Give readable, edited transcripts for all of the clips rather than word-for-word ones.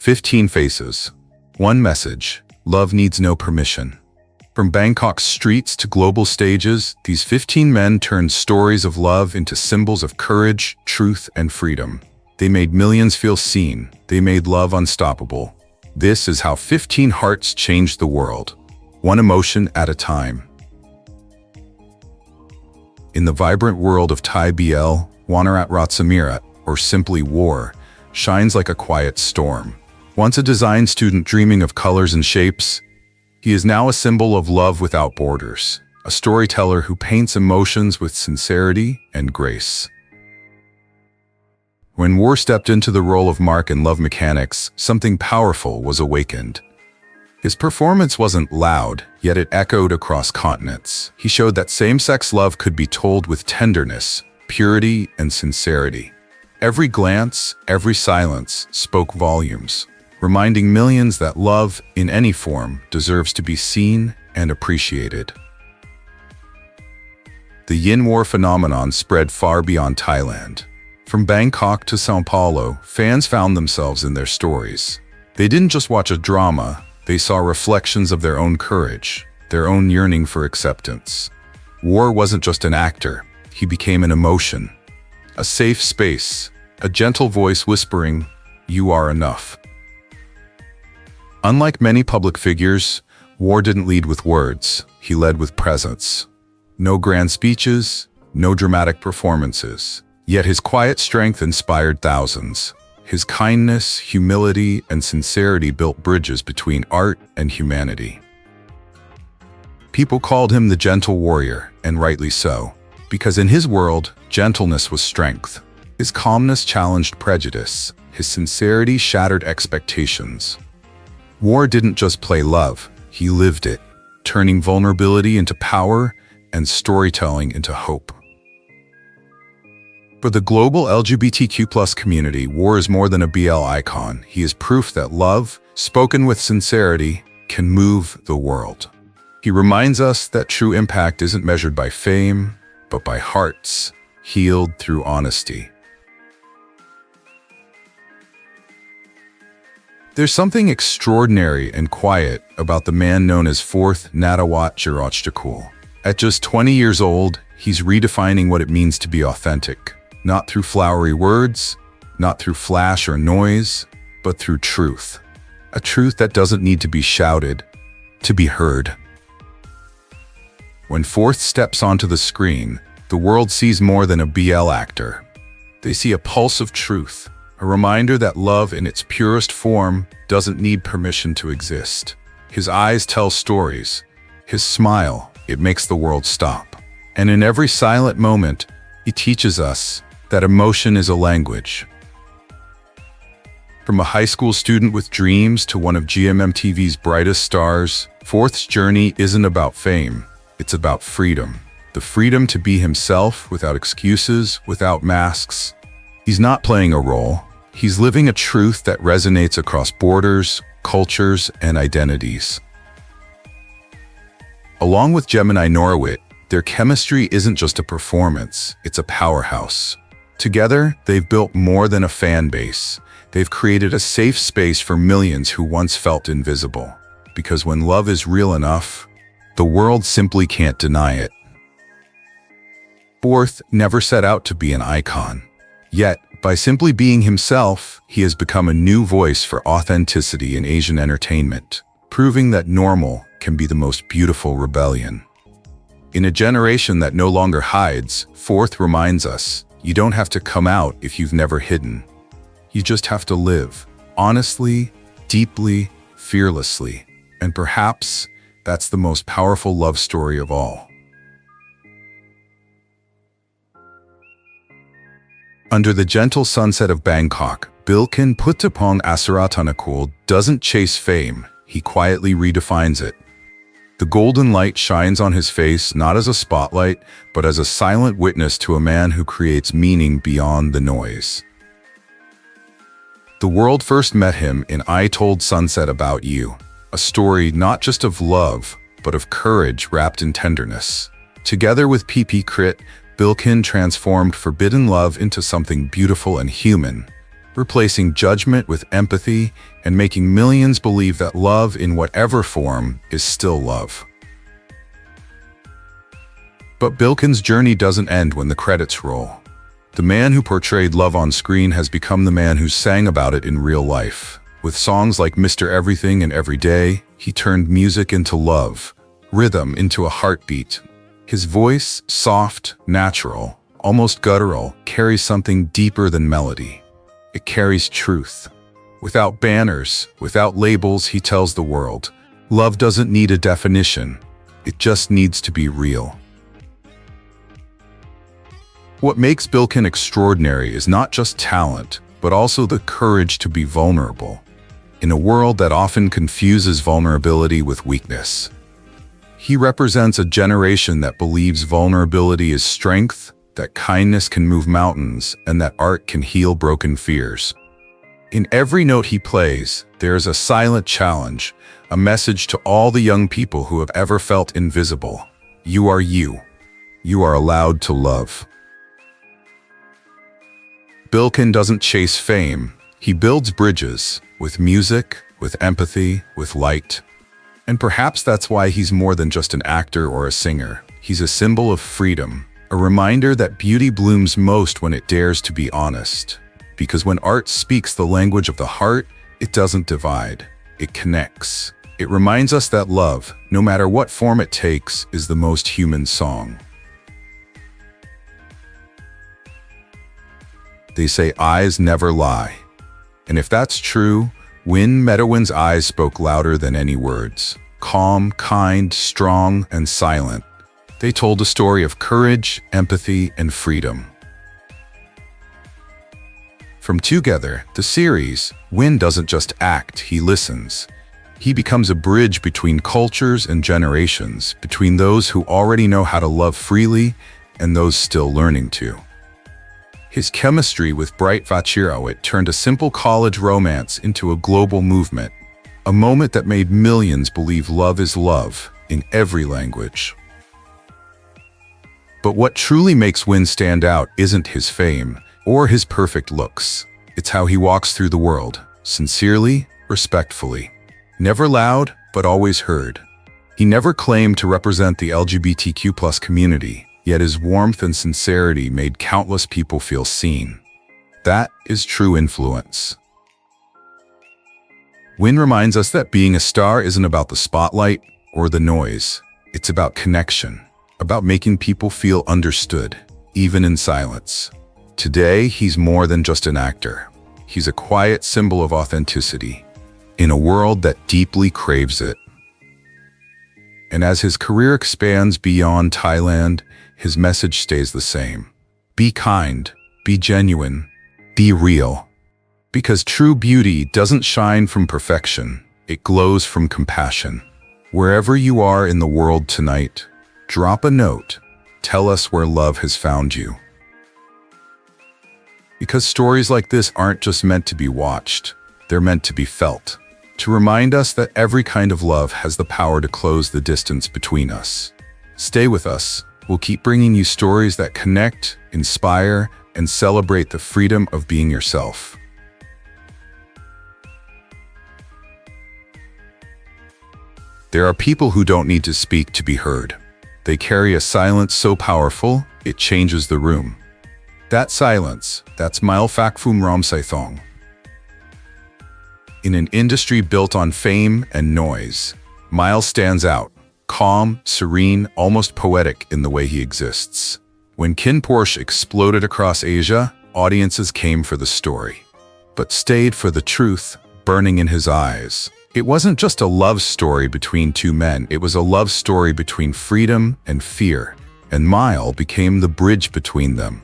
15 faces. One message: love needs no permission. From Bangkok's streets to global stages, these 15 men turned stories of love into symbols of courage, truth, and freedom. They made millions feel seen. They made love unstoppable. This is how 15 hearts changed the world, one emotion at a time. In the vibrant world of Thai BL, Wanarat Ratsameerat, or simply war, shines like a quiet storm. Once a design student dreaming of colors and shapes, he is now a symbol of love without borders, a storyteller who paints emotions with sincerity and grace. When War stepped into the role of Mark in Love Mechanics, something powerful was awakened. His performance wasn't loud, yet it echoed across continents. He showed that same-sex love could be told with tenderness, purity, and sincerity. Every glance, every silence spoke volumes, reminding millions that love, in any form, deserves to be seen and appreciated. The Yin War phenomenon spread far beyond Thailand. From Bangkok to São Paulo, fans found themselves in their stories. They didn't just watch a drama, they saw reflections of their own courage, their own yearning for acceptance. War wasn't just an actor, he became an emotion. A safe space, a gentle voice whispering, "You are enough." Unlike many public figures, War didn't lead with words, he led with presence. No grand speeches, no dramatic performances. Yet his quiet strength inspired thousands. His kindness, humility, and sincerity built bridges between art and humanity. People called him the gentle warrior, and rightly so, because in his world, gentleness was strength. His calmness challenged prejudice. His sincerity shattered expectations. War didn't just play love, he lived it, turning vulnerability into power and storytelling into hope. For the global LGBTQ+ community, War is more than a BL icon. He is proof that love, spoken with sincerity, can move the world. He reminds us that true impact isn't measured by fame, but by hearts healed through honesty. There's something extraordinary and quiet about the man known as Fourth Nattawat Jirochtikul. At just 20 years old, he's redefining what it means to be authentic. Not through flowery words, not through flash or noise, but through truth. A truth that doesn't need to be shouted, to be heard. When Fourth steps onto the screen, the world sees more than a BL actor. They see a pulse of truth, a reminder that love in its purest form doesn't need permission to exist. His eyes tell stories. His smile, it makes the world stop. And in every silent moment, he teaches us that emotion is a language. From a high school student with dreams to one of GMMTV's brightest stars, Fourth's journey isn't about fame, it's about freedom. The freedom to be himself without excuses, without masks. He's not playing a role, he's living a truth that resonates across borders, cultures, and identities. Along with Gemini Norwit, their chemistry isn't just a performance, it's a powerhouse. Together, they've built more than a fan base. They've created a safe space for millions who once felt invisible. Because when love is real enough, the world simply can't deny it. Fourth never set out to be an icon. Yet, by simply being himself, he has become a new voice for authenticity in Asian entertainment, proving that normal can be the most beautiful rebellion. In a generation that no longer hides, Fourth reminds us, you don't have to come out if you've never hidden. You just have to live, honestly, deeply, fearlessly. And perhaps that's the most powerful love story of all. Under the gentle sunset of Bangkok, Billkin Putthipong Assaratanakul doesn't chase fame, he quietly redefines it. The golden light shines on his face not as a spotlight, but as a silent witness to a man who creates meaning beyond the noise. The world first met him in I Told Sunset About You, a story not just of love, but of courage wrapped in tenderness. Together with Krit, Billkin transformed forbidden love into something beautiful and human, replacing judgment with empathy and making millions believe that love in whatever form is still love. But Billkin's journey doesn't end when the credits roll. The man who portrayed love on screen has become the man who sang about it in real life. With songs like Mr. Everything and Every Day, he turned music into love, rhythm into a heartbeat. His voice, soft, natural, almost guttural, carries something deeper than melody. It carries truth. Without banners, without labels, he tells the world, love doesn't need a definition. It just needs to be real. What makes Billkin extraordinary is not just talent, but also the courage to be vulnerable, in a world that often confuses vulnerability with weakness. He represents a generation that believes vulnerability is strength, that kindness can move mountains, and that art can heal broken fears. In every note he plays, there is a silent challenge, a message to all the young people who have ever felt invisible. You are you. You are allowed to love. Billkin doesn't chase fame. He builds bridges, with music, with empathy, with light. And perhaps that's why he's more than just an actor or a singer. He's a symbol of freedom, a reminder that beauty blooms most when it dares to be honest. Because when art speaks the language of the heart, it doesn't divide, it connects. It reminds us that love, no matter what form it takes, is the most human song. They say eyes never lie. And if that's true, Metawin's eyes spoke louder than any words. Calm, kind, strong, and silent. They told a story of courage, empathy, and freedom. From Together, the series, Win doesn't just act, he listens. He becomes a bridge between cultures and generations, between those who already know how to love freely and those still learning to. His chemistry with bright Vachirawit turned a simple college romance into a global movement, a moment that made millions believe love is love in every language. But what truly makes Win stand out isn't his fame or his perfect looks. It's how he walks through the world, sincerely, respectfully. Never loud, but always heard. He never claimed to represent the LGBTQ+ community, yet his warmth and sincerity made countless people feel seen. That is true influence. Win reminds us that being a star isn't about the spotlight or the noise. It's about connection, about making people feel understood, even in silence. Today, he's more than just an actor. He's a quiet symbol of authenticity, in a world that deeply craves it. And as his career expands beyond Thailand, his message stays the same. Be kind, be genuine, be real. Because true beauty doesn't shine from perfection, it glows from compassion. Wherever you are in the world tonight, drop a note. Tell us where love has found you. Because stories like this aren't just meant to be watched, they're meant to be felt. To remind us that every kind of love has the power to close the distance between us. Stay with us. We'll keep bringing you stories that connect, inspire, and celebrate the freedom of being yourself. There are people who don't need to speak to be heard. They carry a silence so powerful, it changes the room. That silence, that's Phakphum Romsaithong. In an industry built on fame and noise, Miles stands out. Calm, serene, almost poetic in the way he exists. When Porsche exploded across Asia, audiences came for the story, but stayed for the truth burning in his eyes. It wasn't just a love story between two men, it was a love story between freedom and fear, and Miles became the bridge between them.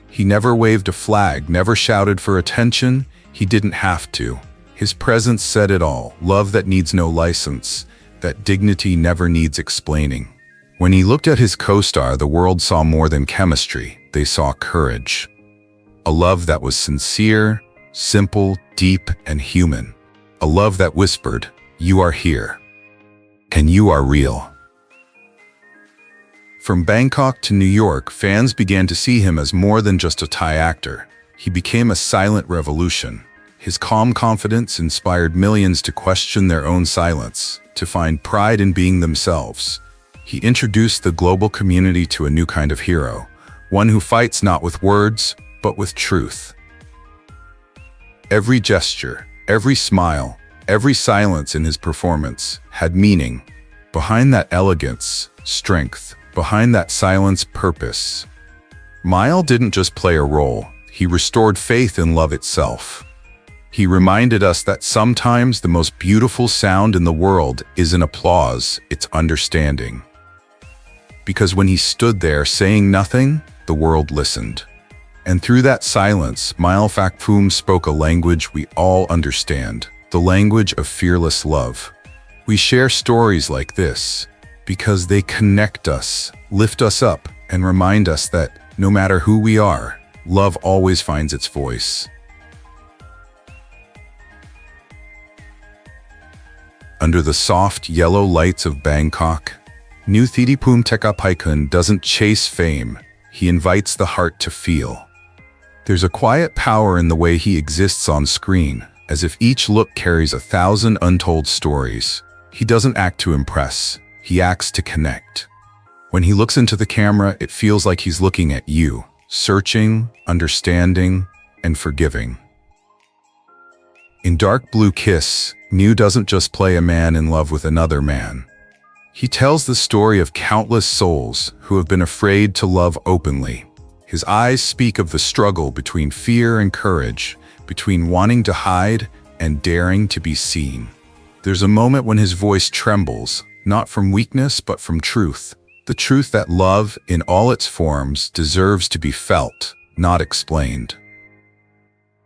He never waved a flag, never shouted for attention. He didn't have to. His presence said it all, love that needs no license, that dignity never needs explaining. When he looked at his co-star, the world saw more than chemistry, they saw courage. A love that was sincere, simple, deep, and human. A love that whispered, "You are here. And you are real." From Bangkok to New York, fans began to see him as more than just a Thai actor. He became a silent revolution. His calm confidence inspired millions to question their own silence, to find pride in being themselves. He introduced the global community to a new kind of hero, one who fights not with words, but with truth. Every gesture, every smile, every silence in his performance had meaning. Behind that elegance, strength, behind that silence, purpose. Mile didn't just play a role, he restored faith in love itself. He reminded us that sometimes the most beautiful sound in the world isn't applause, it's understanding. Because when he stood there saying nothing, the world listened. And through that silence, Mile Phakphum spoke a language we all understand, the language of fearless love. We share stories like this because they connect us, lift us up, and remind us that no matter who we are, love always finds its voice. Under the soft yellow lights of Bangkok, new Thitipoom Techaapaikhun doesn't chase fame, he invites the heart to feel. There's a quiet power in the way he exists on screen, as if each look carries 1,000 untold stories. He doesn't act to impress, he acts to connect. When he looks into the camera, it feels like he's looking at you, searching, understanding, and forgiving. In Dark Blue Kiss, New doesn't just play a man in love with another man. He tells the story of countless souls who have been afraid to love openly. His eyes speak of the struggle between fear and courage, between wanting to hide and daring to be seen. There's a moment when his voice trembles, not from weakness but from truth. The truth that love, in all its forms, deserves to be felt, not explained.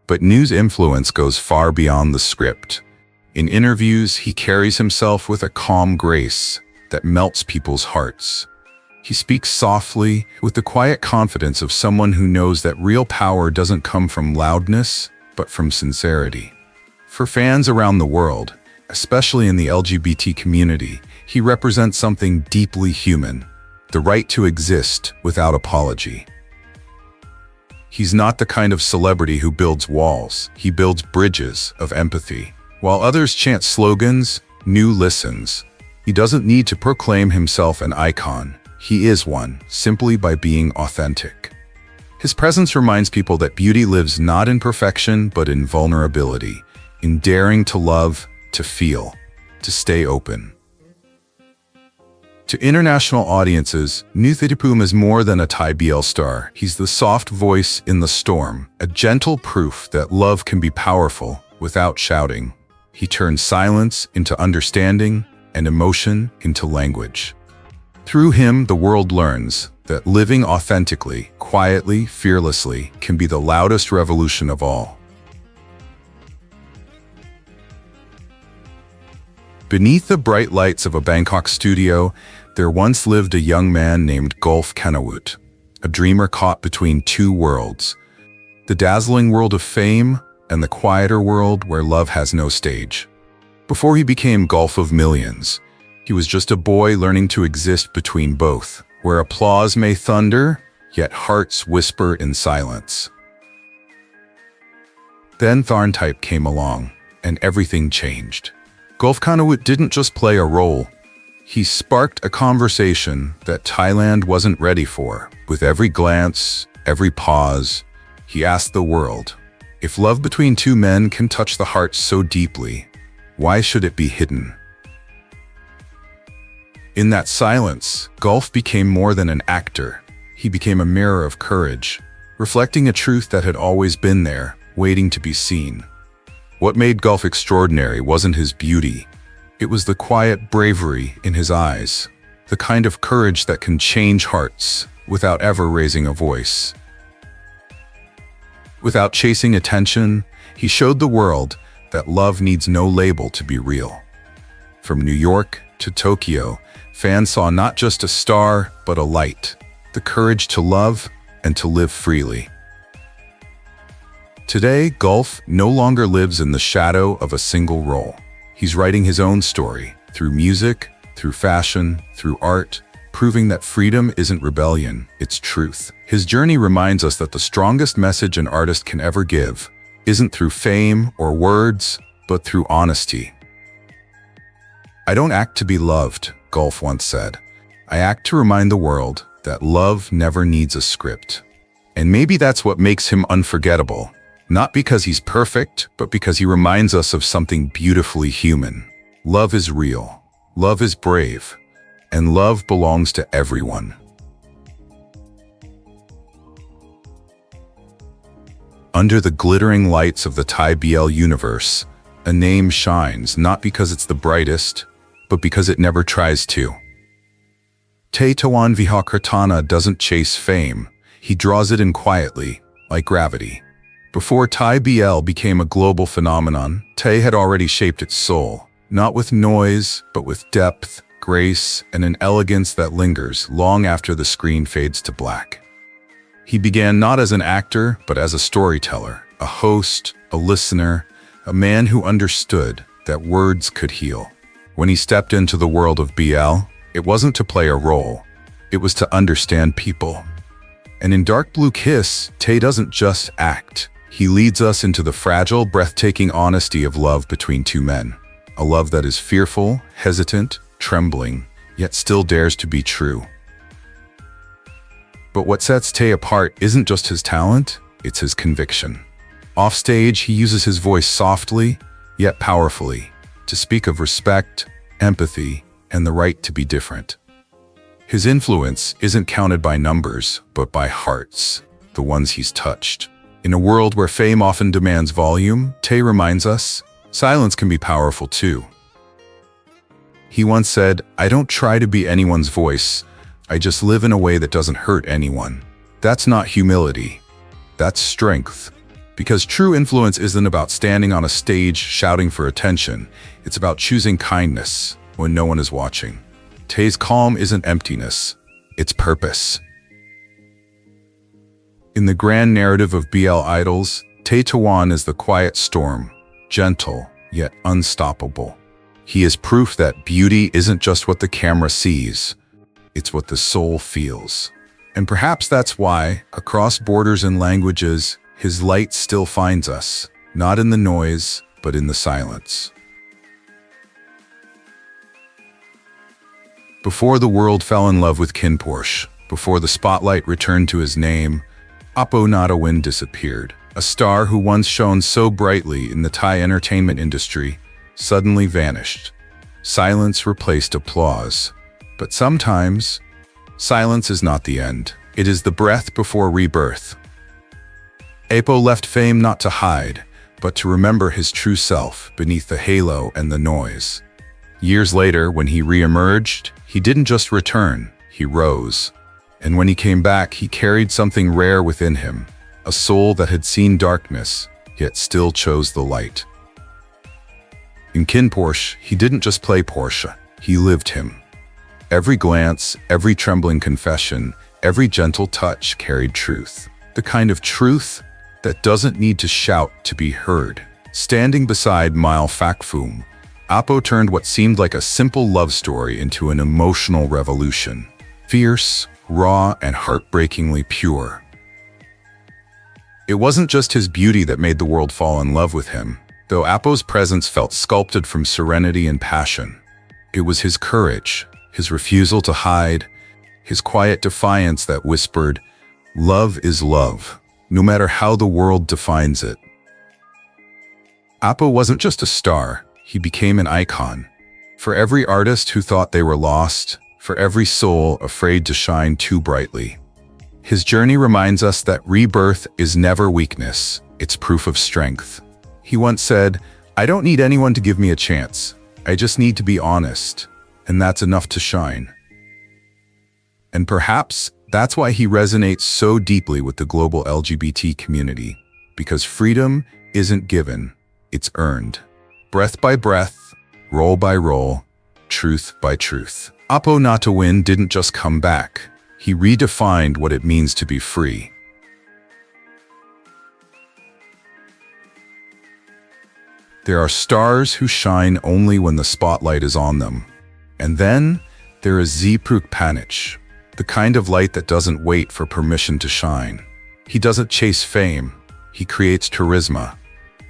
But New's influence goes far beyond the script. In interviews, he carries himself with a calm grace that melts people's hearts. He speaks softly, with the quiet confidence of someone who knows that real power doesn't come from loudness, but from sincerity. For fans around the world, especially in the LGBT community, he represents something deeply human, the right to exist without apology. He's not the kind of celebrity who builds walls, he builds bridges of empathy. While others chant slogans, New listens. He doesn't need to proclaim himself an icon. He is one, simply by being authentic. His presence reminds people that beauty lives not in perfection, but in vulnerability, in daring to love, to feel, to stay open. To international audiences, New Thitipoom is more than a Thai BL star. He's the soft voice in the storm, a gentle proof that love can be powerful without shouting. He turns silence into understanding and emotion into language. Through him, the world learns that living authentically, quietly, fearlessly can be the loudest revolution of all. Beneath the bright lights of a Bangkok studio, there once lived a young man named Gulf Kanawut, a dreamer caught between two worlds, the dazzling world of fame and the quieter world where love has no stage. Before he became Gulf of Millions, he was just a boy learning to exist between both, where applause may thunder, yet hearts whisper in silence. Then Tharntype came along, and everything changed. Gulf Kanawut didn't just play a role, he sparked a conversation that Thailand wasn't ready for. With every glance, every pause, he asked the world, if love between two men can touch the heart so deeply, why should it be hidden? In that silence, Gulf became more than an actor. He became a mirror of courage, reflecting a truth that had always been there, waiting to be seen. What made Gulf extraordinary wasn't his beauty. It was the quiet bravery in his eyes, the kind of courage that can change hearts without ever raising a voice. Without chasing attention, he showed the world that love needs no label to be real. From New York to Tokyo, fans saw not just a star, but a light, the courage to love and to live freely. Today, Gulf no longer lives in the shadow of a single role. He's writing his own story, through music, through fashion, through art, proving that freedom isn't rebellion, it's truth. His journey reminds us that the strongest message an artist can ever give isn't through fame or words, but through honesty. "I don't act to be loved," Gulf once said. "I act to remind the world that love never needs a script." And maybe that's what makes him unforgettable. Not because he's perfect, but because he reminds us of something beautifully human. Love is real. Love is brave. And love belongs to everyone. Under the glittering lights of the Thai BL universe, a name shines not because it's the brightest, but because it never tries to. Tawan Vihokratana doesn't chase fame. He draws it in quietly, like gravity. Before Thai BL became a global phenomenon, Tay had already shaped its soul, not with noise, but with depth, grace, and an elegance that lingers long after the screen fades to black. He began not as an actor, but as a storyteller, a host, a listener, a man who understood that words could heal. When he stepped into the world of BL, it wasn't to play a role, it was to understand people. And in Dark Blue Kiss, Tay doesn't just act. He leads us into the fragile, breathtaking honesty of love between two men. A love that is fearful, hesitant, trembling, yet still dares to be true. But what sets Tay apart isn't just his talent, it's his conviction. Offstage, he uses his voice softly, yet powerfully, to speak of respect, empathy, and the right to be different. His influence isn't counted by numbers, but by hearts, the ones he's touched. In a world where fame often demands volume, Tay reminds us, silence can be powerful too. He once said, "I don't try to be anyone's voice, I just live in a way that doesn't hurt anyone." That's not humility, that's strength. Because true influence isn't about standing on a stage shouting for attention, it's about choosing kindness when no one is watching. Tay's calm isn't emptiness, it's purpose. In the grand narrative of BL idols, Tay Tawan is the quiet storm, gentle yet unstoppable. He is proof that beauty isn't just what the camera sees, it's what the soul feels. And perhaps that's why, across borders and languages, his light still finds us, not in the noise, but in the silence. Before the world fell in love with Kinporsche, before the spotlight returned to his name, Appo Nattawin disappeared. A star who once shone so brightly in the Thai entertainment industry suddenly vanished. Silence replaced applause. But sometimes, silence is not the end. It is the breath before rebirth. Appo left fame not to hide, but to remember his true self beneath the halo and the noise. Years later, when he re-emerged, he didn't just return, he rose. And when he came back, he carried something rare within him, a soul that had seen darkness, yet still chose the light. In Kinporsche, he didn't just play Porsche, he lived him. Every glance, every trembling confession, every gentle touch carried truth. The kind of truth that doesn't need to shout to be heard. Standing beside Mile Phakphum, Appo turned what seemed like a simple love story into an emotional revolution. Fierce, raw, and heartbreakingly pure. It wasn't just his beauty that made the world fall in love with him, though Appo's presence felt sculpted from serenity and passion. It was his courage, his refusal to hide, his quiet defiance that whispered, "Love is love, no matter how the world defines it." Appo wasn't just a star, he became an icon. For every artist who thought they were lost, for every soul afraid to shine too brightly. His journey reminds us that rebirth is never weakness, it's proof of strength. He once said, "I don't need anyone to give me a chance, I just need to be honest, and that's enough to shine." And perhaps that's why he resonates so deeply with the global LGBT community, because freedom isn't given, it's earned. Breath by breath, roll by roll, truth by truth. Appo Nattawin didn't just come back, he redefined what it means to be free. There are stars who shine only when the spotlight is on them. And then there is Pruk Panich, the kind of light that doesn't wait for permission to shine. He doesn't chase fame, he creates charisma.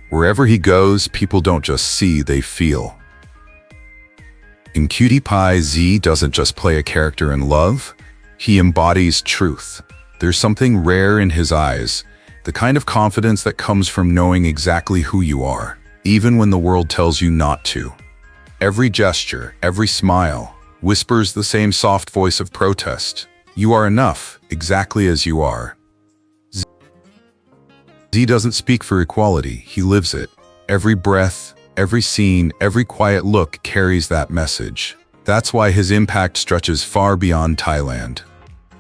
Wherever he goes, people don't just see, they feel. In Cutie Pie, Z doesn't just play a character in love, he embodies truth. There's something rare in his eyes, the kind of confidence that comes from knowing exactly who you are, even when the world tells you not to. Every gesture, every smile, whispers the same soft voice of protest. You are enough, exactly as you are. Z doesn't speak for equality, he lives it. Every breath, every scene, every quiet look carries that message. That's why his impact stretches far beyond Thailand.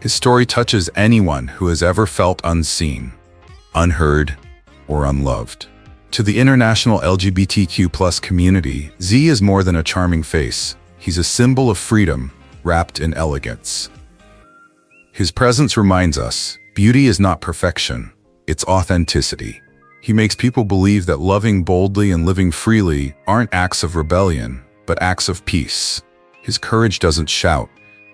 His story touches anyone who has ever felt unseen, unheard, or unloved. To the international LGBTQ+ community, Z is more than a charming face. He's a symbol of freedom, wrapped in elegance. His presence reminds us, beauty is not perfection, it's authenticity. He makes people believe that loving boldly and living freely aren't acts of rebellion, but acts of peace. His courage doesn't shout,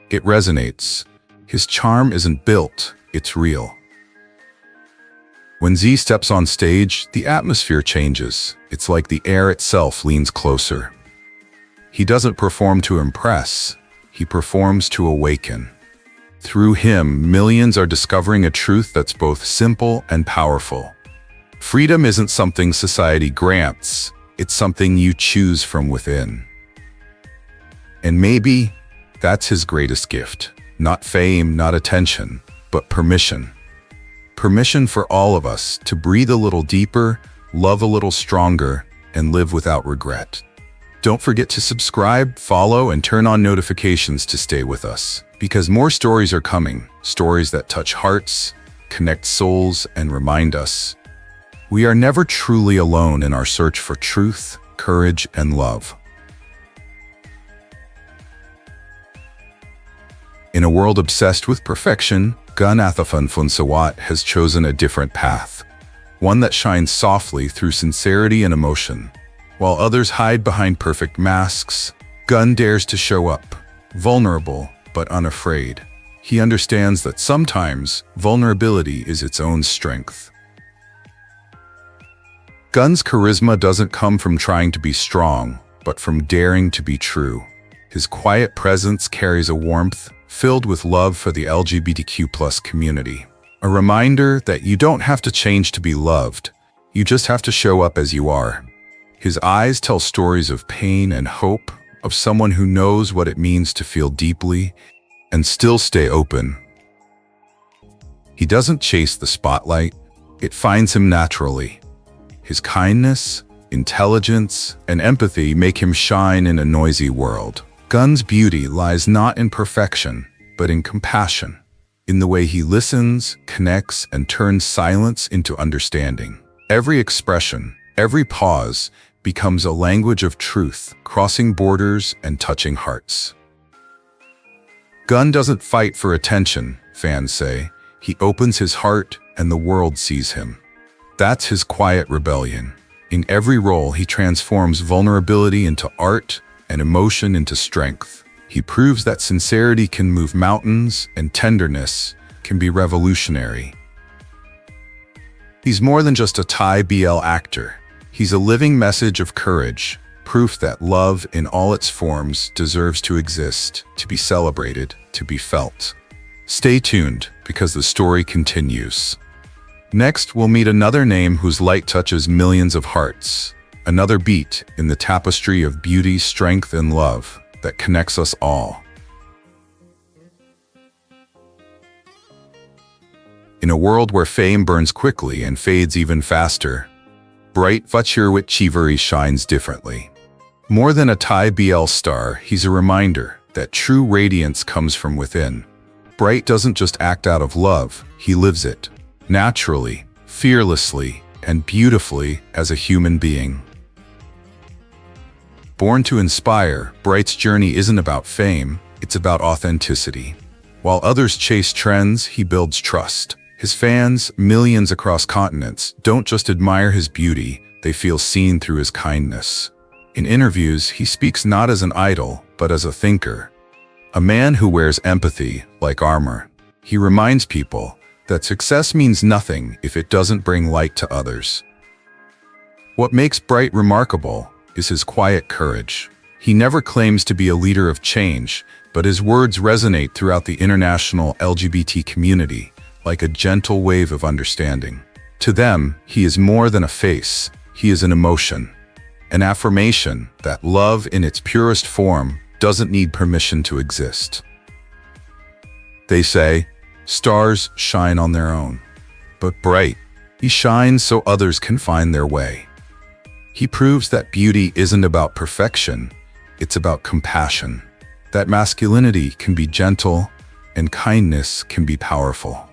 it resonates. His charm isn't built, it's real. When Z steps on stage, the atmosphere changes. It's like the air itself leans closer. He doesn't perform to impress, he performs to awaken. Through him, millions are discovering a truth that's both simple and powerful. Freedom isn't something society grants, it's something you choose from within. And maybe that's his greatest gift. Not fame, not attention, but permission. Permission for all of us to breathe a little deeper, love a little stronger, and live without regret. Don't forget to subscribe, follow, and turn on notifications to stay with us, because more stories are coming, stories that touch hearts, connect souls, and remind us we are never truly alone in our search for truth, courage, and love. In a world obsessed with perfection, Atthaphan Phunsawat has chosen a different path, one that shines softly through sincerity and emotion. While others hide behind perfect masks, Gun dares to show up, vulnerable but unafraid. He understands that sometimes vulnerability is its own strength. Gun's charisma doesn't come from trying to be strong, but from daring to be true. His quiet presence carries a warmth filled with love for the LGBTQ+ community. A reminder that you don't have to change to be loved, you just have to show up as you are. His eyes tell stories of pain and hope, of someone who knows what it means to feel deeply and still stay open. He doesn't chase the spotlight, it finds him naturally. His kindness, intelligence, and empathy make him shine in a noisy world. Gun's beauty lies not in perfection, but in compassion, in the way he listens, connects, and turns silence into understanding. Every expression, every pause, becomes a language of truth, crossing borders and touching hearts. Gun doesn't fight for attention, fans say. He opens his heart and the world sees him. That's his quiet rebellion. In every role, he transforms vulnerability into art and emotion into strength. He proves that sincerity can move mountains and tenderness can be revolutionary. He's more than just a Thai BL actor. He's a living message of courage, proof that love in all its forms deserves to exist, to be celebrated, to be felt. Stay tuned, because the story continues. Next, we'll meet another name whose light touches millions of hearts. Another beat in the tapestry of beauty, strength, and love that connects us all. In a world where fame burns quickly and fades even faster, bright Vachirawit Chivaaree shines differently. More than a Thai BL star, he's a reminder that true radiance comes from within. Bright doesn't just act out of love, he lives it, naturally, fearlessly, and beautifully as a human being. Born to inspire, Bright's journey isn't about fame, it's about authenticity. While others chase trends, he builds trust. His fans, millions across continents, don't just admire his beauty, they feel seen through his kindness. In interviews, he speaks not as an idol, but as a thinker. A man who wears empathy like armor. He reminds people that success means nothing if it doesn't bring light to others. What makes Bright remarkable is his quiet courage. He never claims to be a leader of change, but his words resonate throughout the international LGBT community like a gentle wave of understanding. To them, he is more than a face. He is an emotion, an affirmation that love in its purest form doesn't need permission to exist. They say, stars shine on their own. But Bright, he shines so others can find their way. He proves that beauty isn't about perfection, it's about compassion. That masculinity can be gentle and kindness can be powerful.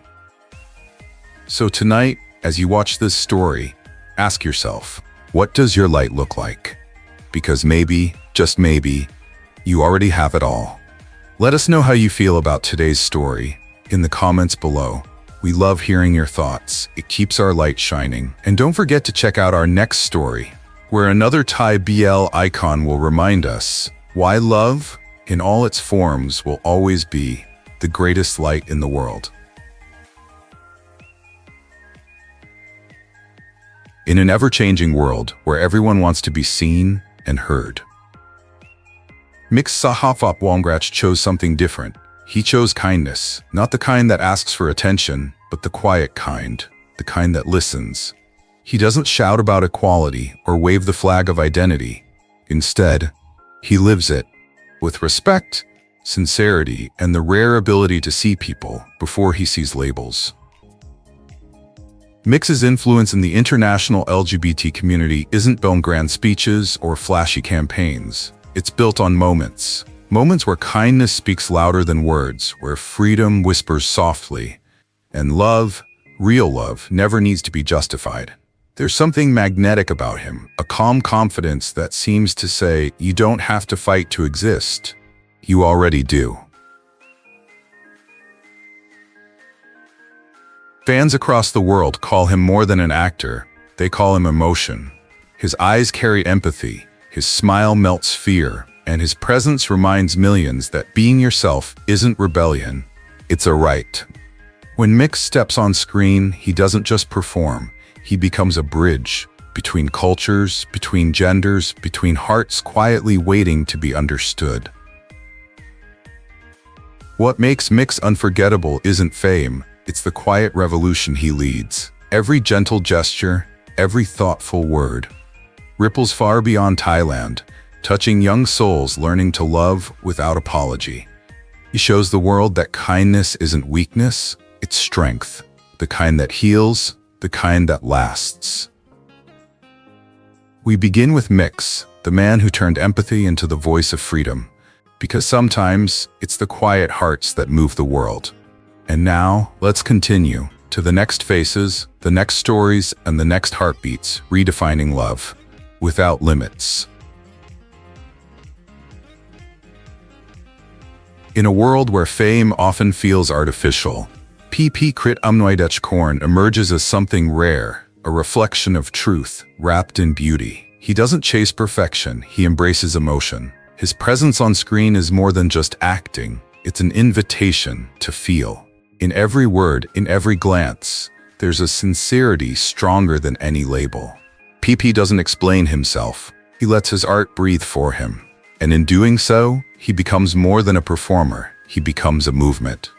So tonight, as you watch this story, ask yourself, what does your light look like? Because maybe, just maybe, you already have it all. Let us know how you feel about today's story in the comments below. We love hearing your thoughts. It keeps our light shining. And don't forget to check out our next story, where another Thai BL icon will remind us why love, in all its forms, will always be the greatest light in the world. In an ever-changing world where everyone wants to be seen and heard, Sahaphap Wongratch chose something different. He chose kindness, not the kind that asks for attention, but the quiet kind, the kind that listens. He doesn't shout about equality or wave the flag of identity. Instead, he lives it with respect, sincerity, and the rare ability to see people before he sees labels. Mix's influence in the international LGBT community isn't built on grand speeches or flashy campaigns. It's built on moments. Moments where kindness speaks louder than words, where freedom whispers softly, and love, real love, never needs to be justified. There's something magnetic about him, a calm confidence that seems to say, you don't have to fight to exist. You already do. Fans across the world call him more than an actor. They call him emotion. His eyes carry empathy, his smile melts fear, and his presence reminds millions that being yourself isn't rebellion, it's a right. When Mix steps on screen, he doesn't just perform. He becomes a bridge between cultures, between genders, between hearts quietly waiting to be understood. What makes Mix unforgettable isn't fame, it's the quiet revolution he leads. Every gentle gesture, every thoughtful word, ripples far beyond Thailand, touching young souls learning to love without apology. He shows the world that kindness isn't weakness, it's strength, the kind that heals, the kind that lasts. We begin with Mix, the man who turned empathy into the voice of freedom, because sometimes it's the quiet hearts that move the world. And now, let's continue to the next faces, the next stories, and the next heartbeats, redefining love without limits. In a world where fame often feels artificial, Krit Amnuaydechkorn emerges as something rare, a reflection of truth wrapped in beauty. He doesn't chase perfection, he embraces emotion. His presence on screen is more than just acting, it's an invitation to feel. In every word, in every glance, there's a sincerity stronger than any label. PP doesn't explain himself, he lets his art breathe for him. And in doing so, he becomes more than a performer, he becomes a movement.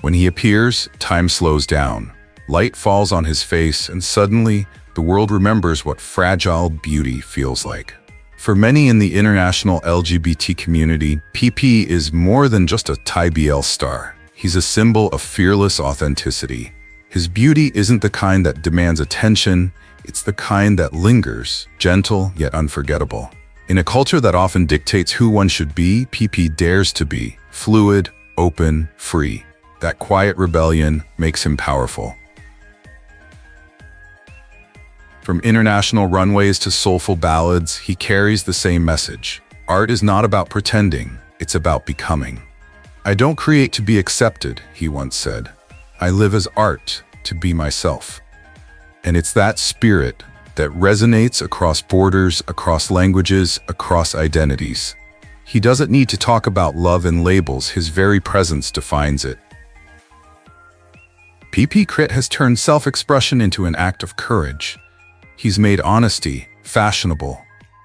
When he appears, time slows down. Light falls on his face, and suddenly, the world remembers what fragile beauty feels like. For many in the international LGBT community, PP is more than just a Thai BL star. He's a symbol of fearless authenticity. His beauty isn't the kind that demands attention, it's the kind that lingers, gentle yet unforgettable. In a culture that often dictates who one should be, PP dares to be fluid, open, free. That quiet rebellion makes him powerful. From international runways to soulful ballads, he carries the same message. Art is not about pretending, it's about becoming. I don't create to be accepted, he once said. I live as art to be myself. And it's that spirit that resonates across borders, across languages, across identities. He doesn't need to talk about love in labels, his very presence defines it. PP Krit has turned self-expression into an act of courage. He's made honesty fashionable,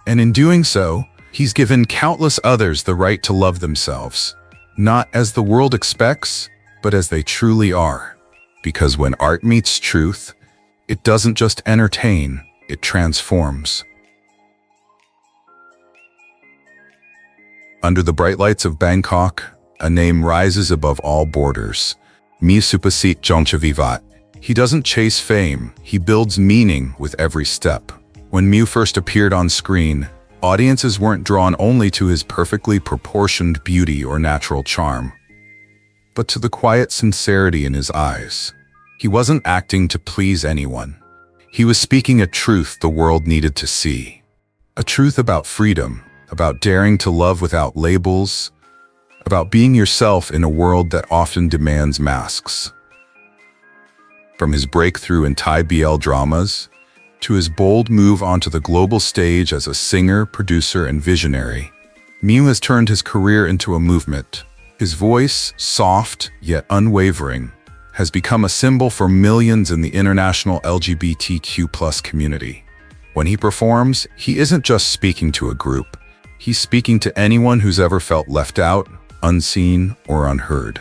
and in doing so, he's given countless others the right to love themselves, not as the world expects, but as they truly are. Because when art meets truth, it doesn't just entertain, it transforms. Under the bright lights of Bangkok, a name rises above all borders. Suppasit Jongcheveevat. He doesn't chase fame, he builds meaning with every step. When Mew first appeared on screen, audiences weren't drawn only to his perfectly proportioned beauty or natural charm, but to the quiet sincerity in his eyes. He wasn't acting to please anyone. He was speaking a truth the world needed to see. A truth about freedom, about daring to love without labels, about being yourself in a world that often demands masks. From his breakthrough in Thai BL dramas, to his bold move onto the global stage as a singer, producer, and visionary, Mew has turned his career into a movement. His voice, soft yet unwavering, has become a symbol for millions in the international LGBTQ+ community. When he performs, he isn't just speaking to a group. He's speaking to anyone who's ever felt left out, unseen, or unheard.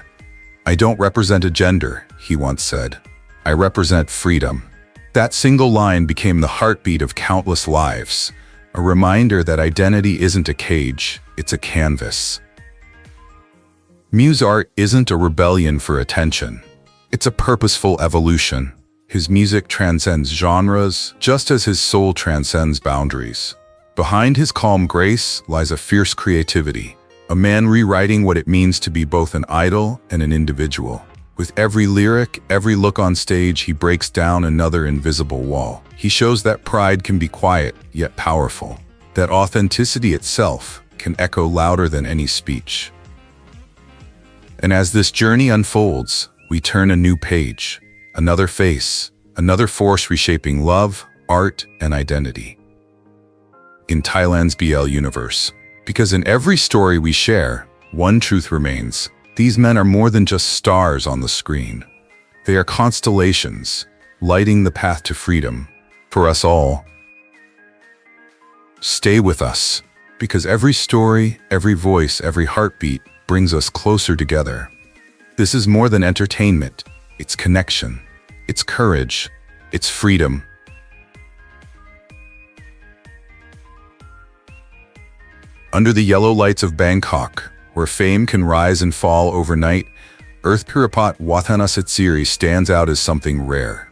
"I don't represent a gender," he once said. "I represent freedom." That single line became the heartbeat of countless lives, a reminder that identity isn't a cage, it's a canvas. Mew's art isn't a rebellion for attention. It's a purposeful evolution. His music transcends genres, just as his soul transcends boundaries. Behind his calm grace lies a fierce creativity, a man rewriting what it means to be both an idol and an individual. With every lyric, every look on stage, he breaks down another invisible wall. He shows that pride can be quiet, yet powerful. That authenticity itself can echo louder than any speech. And as this journey unfolds, we turn a new page, another face, another force reshaping love, art, and identity. In Thailand's BL universe. Because in every story we share, one truth remains. These men are more than just stars on the screen. They are constellations, lighting the path to freedom for us all. Stay with us, because every story, every voice, every heartbeat brings us closer together. This is more than entertainment. It's connection. It's courage. It's freedom. Under the yellow lights of Bangkok, where fame can rise and fall overnight, Pirapat Watthanasetsiri stands out as something rare.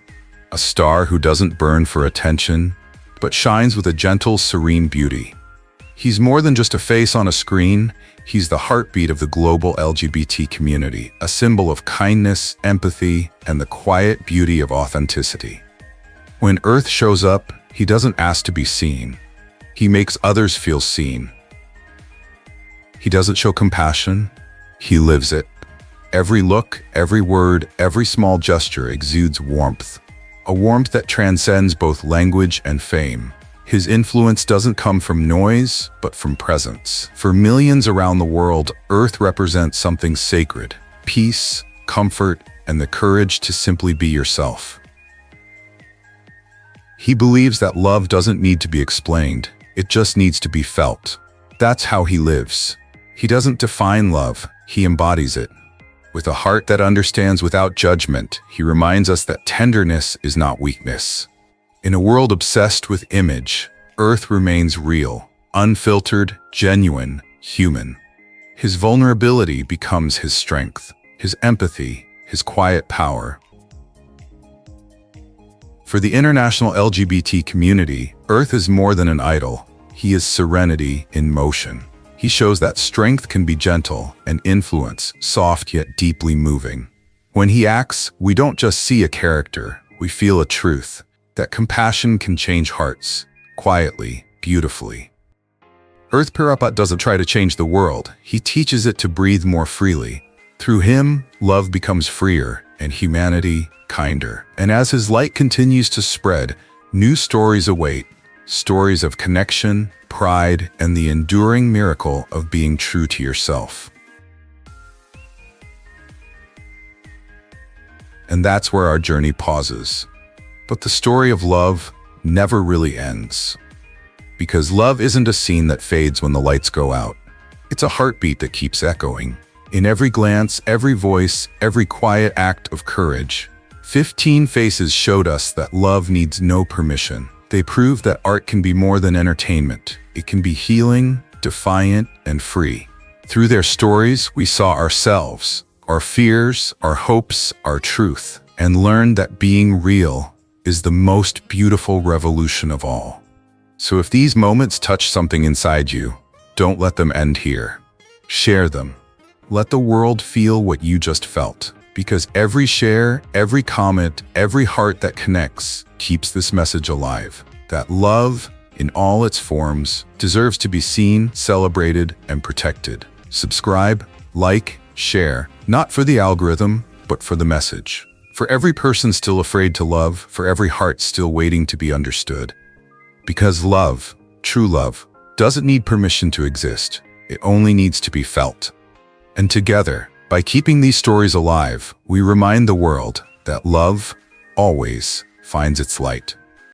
A star who doesn't burn for attention, but shines with a gentle, serene beauty. He's more than just a face on a screen, he's the heartbeat of the global LGBT community, a symbol of kindness, empathy, and the quiet beauty of authenticity. When Earth shows up, he doesn't ask to be seen. He makes others feel seen. He doesn't show compassion, he lives it. Every look, every word, every small gesture exudes warmth. A warmth that transcends both language and fame. His influence doesn't come from noise, but from presence. For millions around the world, Earth represents something sacred. Peace, comfort, and the courage to simply be yourself. He believes that love doesn't need to be explained, it just needs to be felt. That's how he lives. He doesn't define love, he embodies it. With a heart that understands without judgment, he reminds us that tenderness is not weakness. In a world obsessed with image, Earth remains real, unfiltered, genuine, human. His vulnerability becomes his strength, his empathy, his quiet power. For the international LGBT community, Earth is more than an idol. He is serenity in motion. He shows that strength can be gentle and influence, soft yet deeply moving. When he acts, we don't just see a character, we feel a truth. That compassion can change hearts, quietly, beautifully. Pirapat doesn't try to change the world, he teaches it to breathe more freely. Through him, love becomes freer, and humanity, kinder. And as his light continues to spread, new stories await. Stories of connection, pride, and the enduring miracle of being true to yourself. And that's where our journey pauses. But the story of love never really ends. Because love isn't a scene that fades when the lights go out. It's a heartbeat that keeps echoing. In every glance, every voice, every quiet act of courage, 15 faces showed us that love needs no permission. They proved that art can be more than entertainment. It can be healing, defiant, and free. Through their stories, we saw ourselves, our fears, our hopes, our truth, and learned that being real is the most beautiful revolution of all. So if these moments touch something inside you, don't let them end here. Share them. Let the world feel what you just felt. Because every share, every comment, every heart that connects keeps this message alive. That love, in all its forms, deserves to be seen, celebrated, and protected. Subscribe, like, share, not for the algorithm, but for the message. For every person still afraid to love, for every heart still waiting to be understood. Because love, true love, doesn't need permission to exist. It only needs to be felt. And together, by keeping these stories alive, we remind the world that love always finds its light.